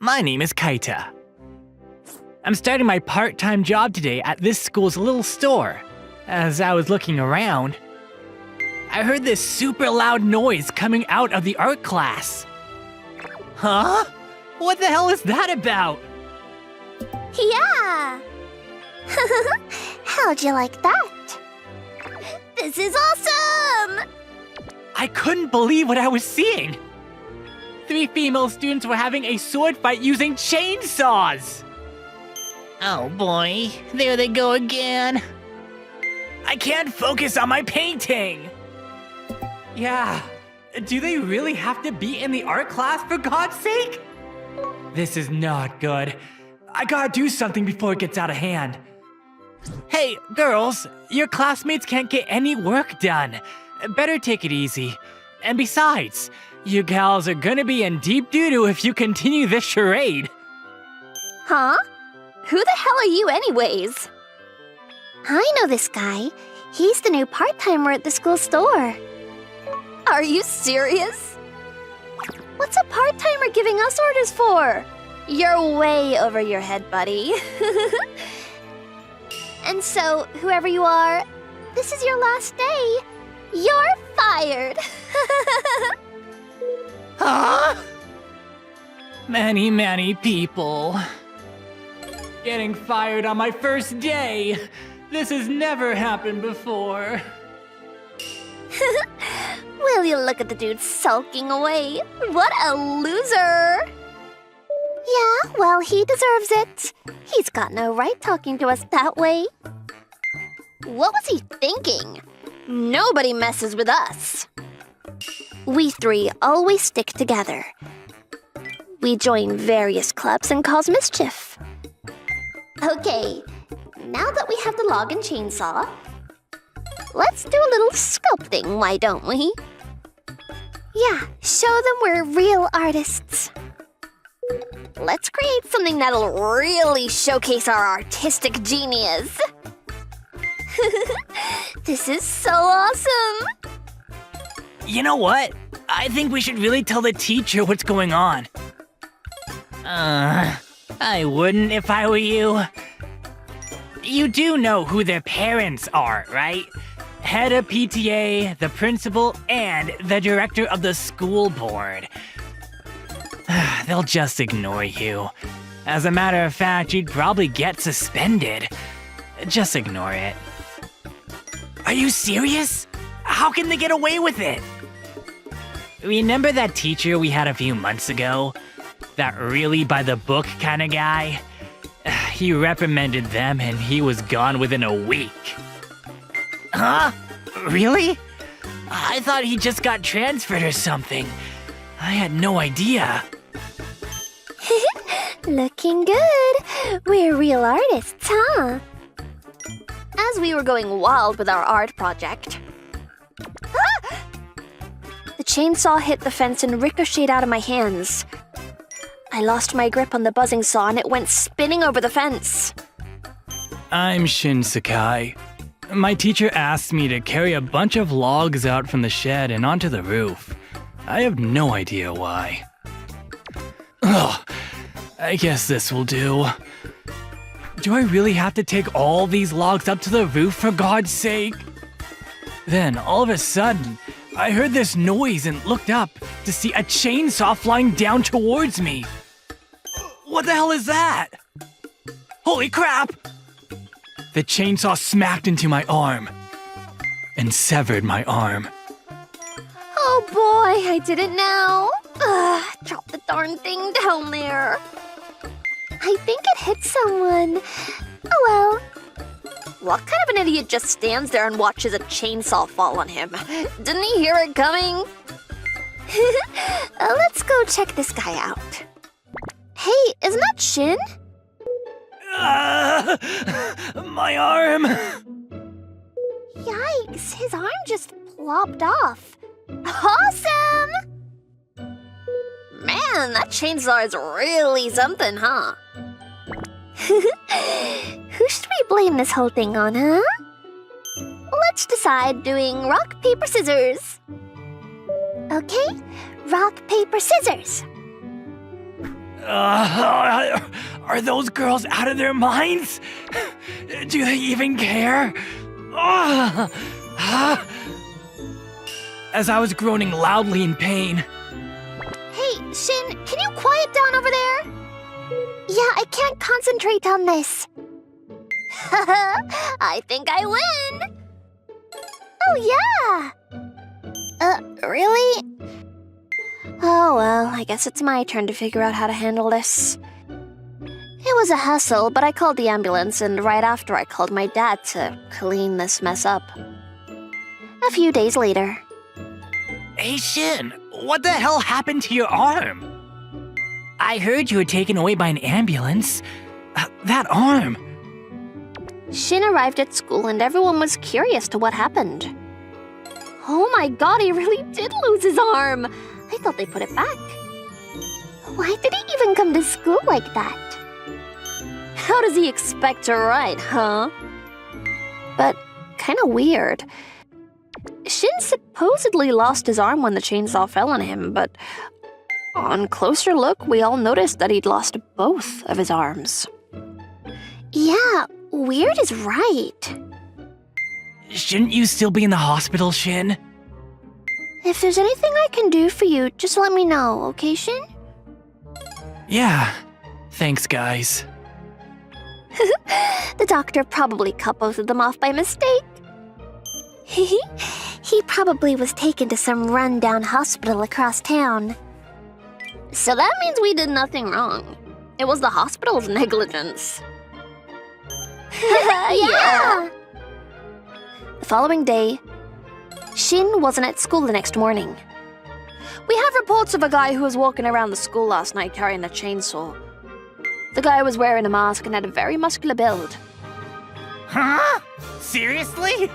My name is Kaita. I'm starting my part-time job today at this school's little store. As I was looking around, I heard this super loud noise coming out of the art class. Huh? What the hell is that about? Yeah! How'd you like that? This is awesome! I couldn't believe what I was seeing. 3 female students were having a sword fight using chainsaws. Oh boy, there they go again. I can't focus on my painting. Yeah, do they really have to be in the art class for God's sake? This is not good. I gotta do something before it gets out of hand. Hey, girls, your classmates can't get any work done. Better take it easy. And besides, you gals are gonna be in deep doo-doo if you continue this charade. Huh? Who the hell are you anyways? I know this guy. He's the new part-timer at the school store. Are you serious? What's a part-timer giving us orders for? You're way over your head, buddy. And so, whoever you are, this is your last day. You're fired. Huh? Many people. Getting fired on my first day. This has never happened before. Will you look at the dude sulking away? What a loser! Yeah, well, he deserves it. He's got no right talking to us that way. What was he thinking? Nobody messes with us. We 3 always stick together. We join various clubs and cause mischief. Okay, now that we have the log and chainsaw, let's do a little sculpting, why don't we? Yeah, show them we're real artists. Let's create something that'll really showcase our artistic genius. This is so awesome! You know what? I think we should really tell the teacher what's going on. I wouldn't if I were you. You do know who their parents are, right? Head of PTA, the principal, and the director of the school board. They'll just ignore you. As a matter of fact, you'd probably get suspended. Just ignore it. Are you serious? How can they get away with it? Remember that teacher we had a few months ago? That really by-the-book kind of guy? He reprimanded them and he was gone within a week. Huh? Really? I thought he just got transferred or something. I had no idea. Looking good. We're real artists, huh? As we were going wild with our art project, the chainsaw hit the fence and ricocheted out of my hands. I lost my grip on the buzzing saw and it went spinning over the fence. I'm Shin Sakai. My teacher asked me to carry a bunch of logs out from the shed and onto the roof. I have no idea why. Ugh, I guess this will do. Do I really have to take all these logs up to the roof for God's sake? Then, all of a sudden, I heard this noise and looked up to see a chainsaw flying down towards me. What the hell is that? Holy crap! The chainsaw smacked into my arm and severed my arm. Oh boy, I did it now. Drop the darn thing down there. I think it hit someone. Oh well. What kind of an idiot just stands there and watches a chainsaw fall on him? Didn't he hear it coming? Let's go check this guy out. Hey, isn't that Shin? My arm! Yikes, his arm just plopped off. Awesome! Man, that chainsaw is really something, huh? Who should we blame this whole thing on, huh? Let's decide doing rock, paper, scissors. Okay, rock, paper, scissors. Are those girls out of their minds? Do they even care? As I was groaning loudly in pain. Hey, Shin, can you quiet down over there? Yeah, I can't concentrate on this. I think I win. Oh, yeah. Really? Oh, well, I guess it's my turn to figure out how to handle this. It was a hassle, but I called the ambulance, and right after I called my dad to clean this mess up. A few days later. Hey, Shin, what the hell happened to your arm? I heard you were taken away by an ambulance. That arm. Shin arrived at school, and everyone was curious to what happened. Oh my god, he really did lose his arm. I thought they put it back. Why did he even come to school like that? How does he expect to write, huh? But kinda weird. Shin supposedly lost his arm when the chainsaw fell on him, but on closer look, we all noticed that he'd lost both of his arms. Yeah, weird is right. Shouldn't you still be in the hospital, Shin? If there's anything I can do for you, just let me know, okay, Shin? Yeah, thanks, guys. The doctor probably cut both of them off by mistake. He probably was taken to some rundown hospital across town. So that means we did nothing wrong. It was the hospital's negligence. Yeah! The following day, Shin wasn't at school the next morning. We have reports of a guy who was walking around the school last night carrying a chainsaw. The guy was wearing a mask and had a very muscular build. Huh? Seriously?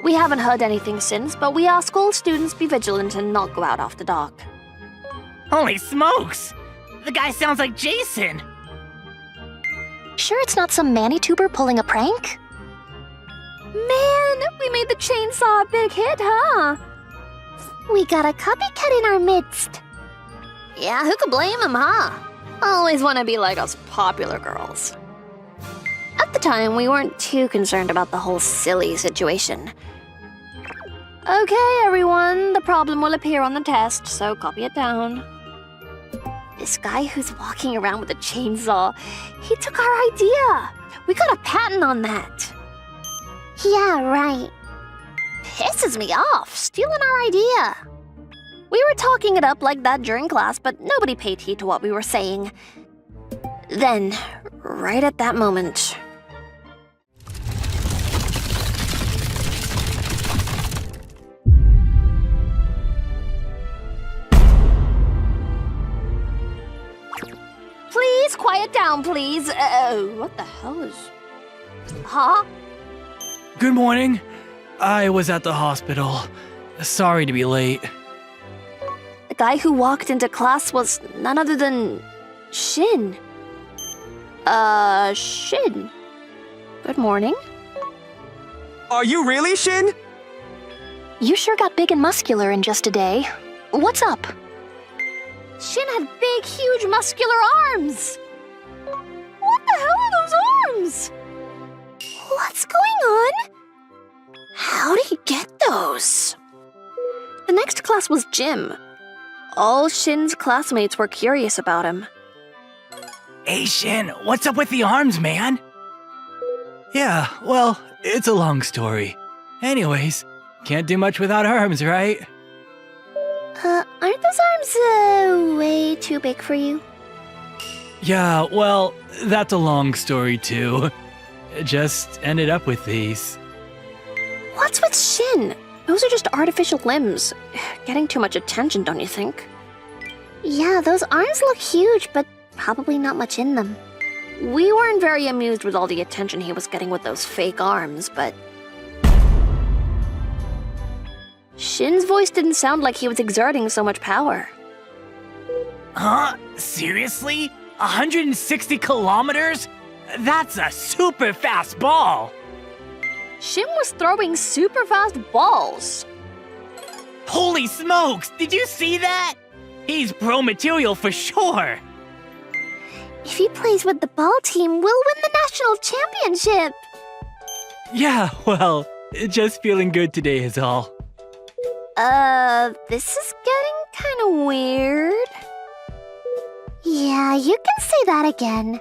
We haven't heard anything since, but we ask all students be vigilant and not go out after dark. Holy smokes! The guy sounds like Jason! Sure it's not some Manituber pulling a prank? Man, we made the chainsaw a big hit, huh? We got a copycat in our midst. Yeah, who could blame him, huh? Always want to be like us popular girls. At the time, we weren't too concerned about the whole silly situation. Okay, everyone, the problem will appear on the test, so copy it down. This guy who's walking around with a chainsaw, he took our idea. We got a patent on that. Yeah, right. Pisses me off, stealing our idea. We were talking it up like that during class, but nobody paid heed to what we were saying. Then, right at that moment... Please, quiet down, please. What the hell is... Huh? Good morning. I was at the hospital. Sorry to be late. The guy who walked into class was none other than... Shin. Shin. Good morning. Are you really Shin? You sure got big and muscular in just a day. What's up? Shin had big, huge, muscular arms. What the hell are those arms? What's going on? How did he get those? The next class was gym. All Shin's classmates were curious about him. Hey, Shin, what's up with the arms, man? Yeah, well, it's a long story. Anyways, can't do much without arms, right? Aren't those arms, way too big for you? Yeah, well, that's a long story, too. Just ended up with these. What's with Shin? Those are just artificial limbs. Getting too much attention, don't you think? Yeah, those arms look huge, but probably not much in them. We weren't very amused with all the attention he was getting with those fake arms, but... Shin's voice didn't sound like he was exerting so much power. Huh? Seriously? 160 kilometers? That's a super fast ball! Shin was throwing super fast balls. Holy smokes! Did you see that? He's pro material for sure! If he plays with the ball team, we'll win the national championship. Yeah, well, just feeling good today is all. This is getting kind of weird. Yeah, you can say that again.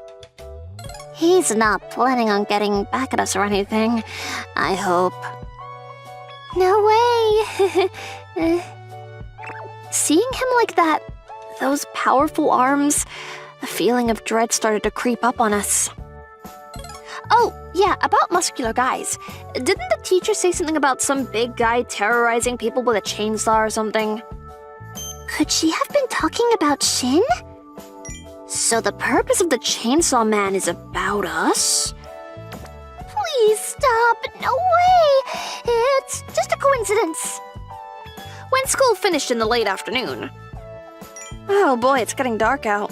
He's not planning on getting back at us or anything, I hope. No way. Seeing him like that, those powerful arms, a feeling of dread started to creep up on us. Oh, yeah, about muscular guys. Didn't the teacher say something about some big guy terrorizing people with a chainsaw or something? Could she have been talking about Shin? So the purpose of the Chainsaw Man is about us? Please stop. No way. It's just a coincidence. When school finished in the late afternoon. Oh boy, it's getting dark out.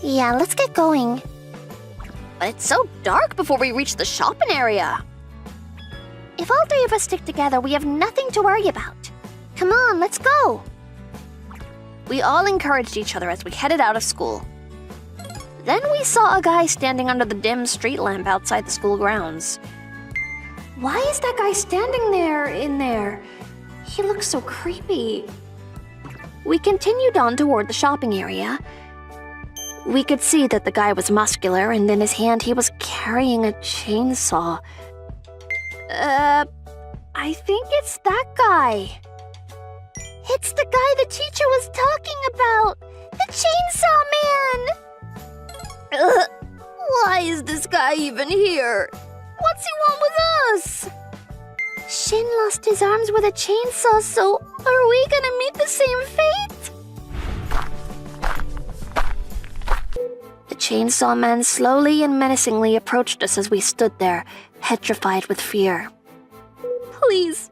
Yeah, let's get going. But it's so dark before we reach the shopping area. If all three of us stick together, we have nothing to worry about. Come on, let's go. We all encouraged each other as we headed out of school. Then we saw a guy standing under the dim street lamp outside the school grounds. Why is that guy standing in there? He looks so creepy. We continued on toward the shopping area. We could see that the guy was muscular, and in his hand he was carrying a chainsaw. I think it's that guy. It's the guy the teacher was talking about! The Chainsaw Man! Why is this guy even here? What's he want with us? Shin lost his arms with a chainsaw, so are we gonna meet the same fate? The Chainsaw Man slowly and menacingly approached us as we stood there, petrified with fear. Please,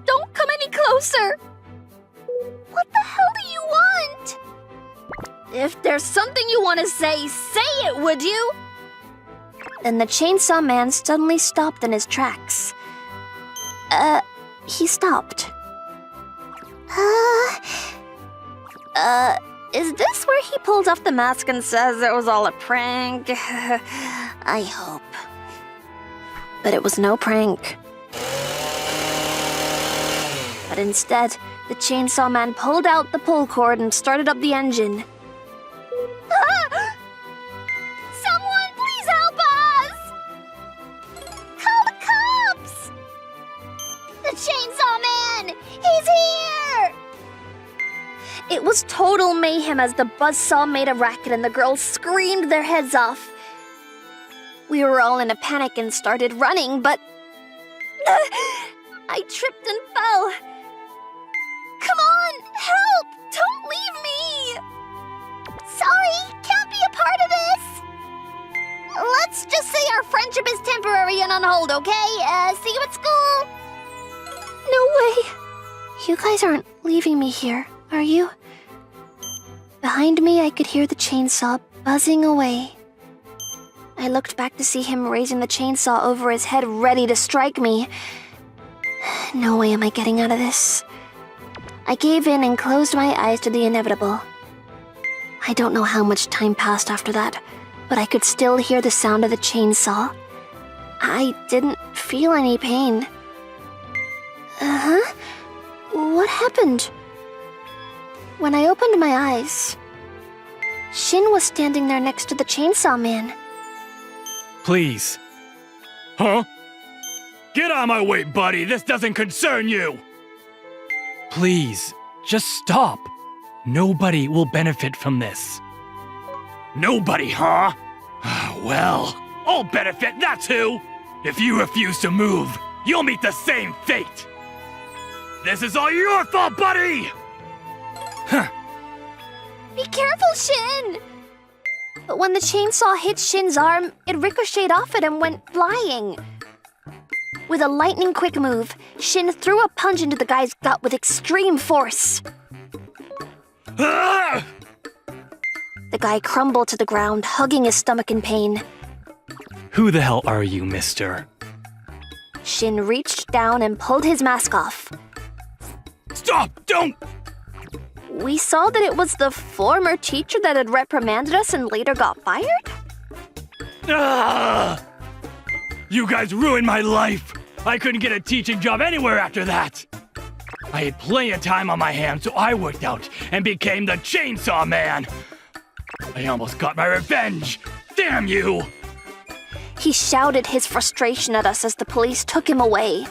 don't come any closer! What the hell do you want? If there's something you want to say it, would you? Then the Chainsaw Man suddenly stopped in his tracks. He stopped. Is this where he pulls off the mask and says it was all a prank? I hope. But it was no prank. But instead, the Chainsaw Man pulled out the pull cord and started up the engine. Someone please help us! Call the cops! The Chainsaw Man! He's here! It was total mayhem as the buzzsaw made a racket and the girls screamed their heads off. We were all in a panic and started running, but I tripped and fell. Come on, help! Don't leave me! Sorry, can't be a part of this. Let's just say our friendship is temporary and on hold, okay? See you at school. No way. You guys aren't leaving me here, are you? Behind me, I could hear the chainsaw buzzing away. I looked back to see him raising the chainsaw over his head, ready to strike me. No way am I getting out of this. I gave in and closed my eyes to the inevitable. I don't know how much time passed after that, but I could still hear the sound of the chainsaw. I didn't feel any pain. What happened? When I opened my eyes, Shin was standing there next to the Chainsaw Man. Please. Huh? Get out of my way, buddy! This doesn't concern you! Please, just stop. Nobody will benefit from this. Nobody, huh? Well, I'll benefit, that's who! If you refuse to move, you'll meet the same fate! This is all your fault, buddy! Huh. Be careful, Shin! But when the chainsaw hit Shin's arm, it ricocheted off it and went flying. With a lightning-quick move, Shin threw a punch into the guy's gut with extreme force. Ah! The guy crumbled to the ground, hugging his stomach in pain. Who the hell are you, mister? Shin reached down and pulled his mask off. Stop! Don't! we saw that it was the former teacher that had reprimanded us and later got fired? Ah! You guys ruined my life! I couldn't get a teaching job anywhere after that! I had plenty of time on my hands, so I worked out and became the Chainsaw Man! I almost got my revenge! Damn you! He shouted his frustration at us as the police took him away.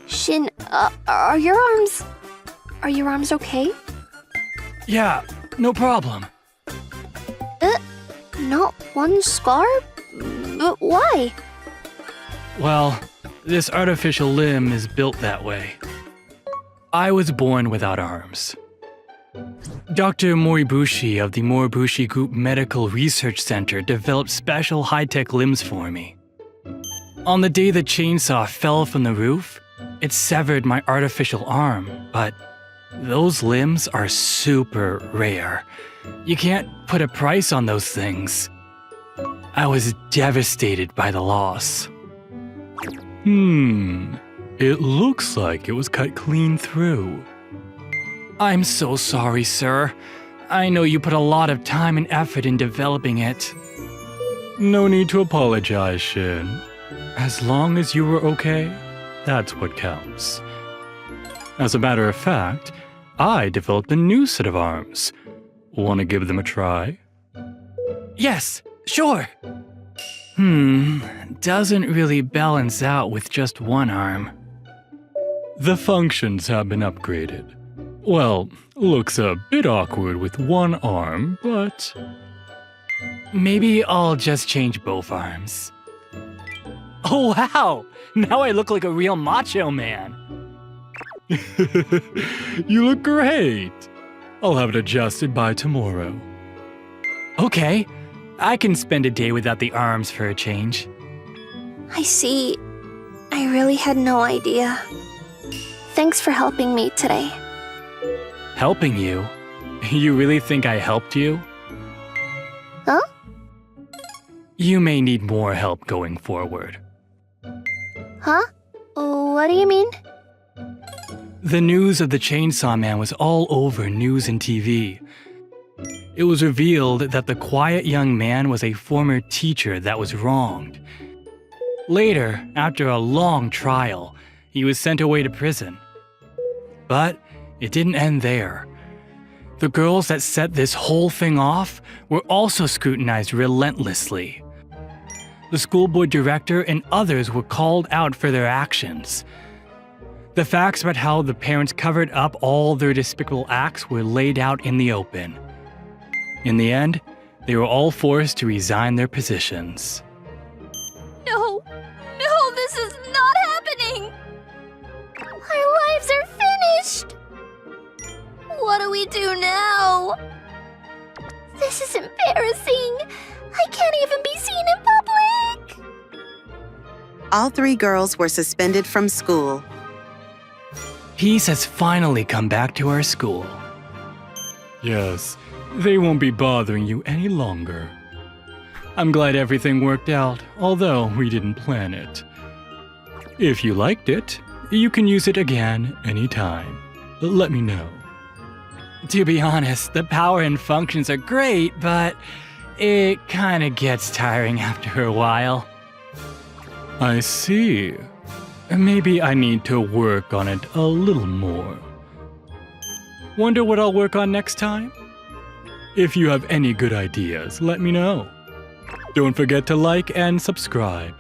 Shin, are your arms okay? Yeah, no problem. Not one scar? But why? Well, this artificial limb is built that way. I was born without arms. Dr. Moribushi of the Moribushi Group Medical Research Center developed special high-tech limbs for me. On the day the chainsaw fell from the roof, it severed my artificial arm, but those limbs are super rare. You can't put a price on those things. I was devastated by the loss. It looks like it was cut clean through. I'm so sorry, sir. I know you put a lot of time and effort in developing it. No need to apologize, Shin. As long as you were okay, that's what counts. As a matter of fact, I developed a new set of arms. Want to give them a try? Yes, sure. Doesn't really balance out with just one arm. The functions have been upgraded. Well, looks a bit awkward with one arm, but... Maybe I'll just change both arms. Oh wow! Now I look like a real macho man. You look great. I'll have it adjusted by tomorrow. Okay, I can spend a day without the arms for a change. I see. I really had no idea. Thanks for helping me today. Helping you? You really think I helped you? Huh? You may need more help going forward. Huh? What do you mean? The news of the Chainsaw Man was all over news and TV. It was revealed that the quiet young man was a former teacher that was wronged. Later, after a long trial, he was sent away to prison. But it didn't end there. The girls that set this whole thing off were also scrutinized relentlessly. The school board director and others were called out for their actions. The facts about how the parents covered up all their despicable acts were laid out in the open. In the end, they were all forced to resign their positions. No, this is not happening! Our lives are finished! What do we do now? This is embarrassing. I can't even be seen in public. All 3 girls were suspended from school. Peace has finally come back to our school. Yes, they won't be bothering you any longer. I'm glad everything worked out, although we didn't plan it. If you liked it, you can use it again anytime. Let me know. To be honest, the power and functions are great, but it kinda gets tiring after a while. I see. Maybe I need to work on it a little more. Wonder what I'll work on next time? If you have any good ideas, let me know. Don't forget to like and subscribe.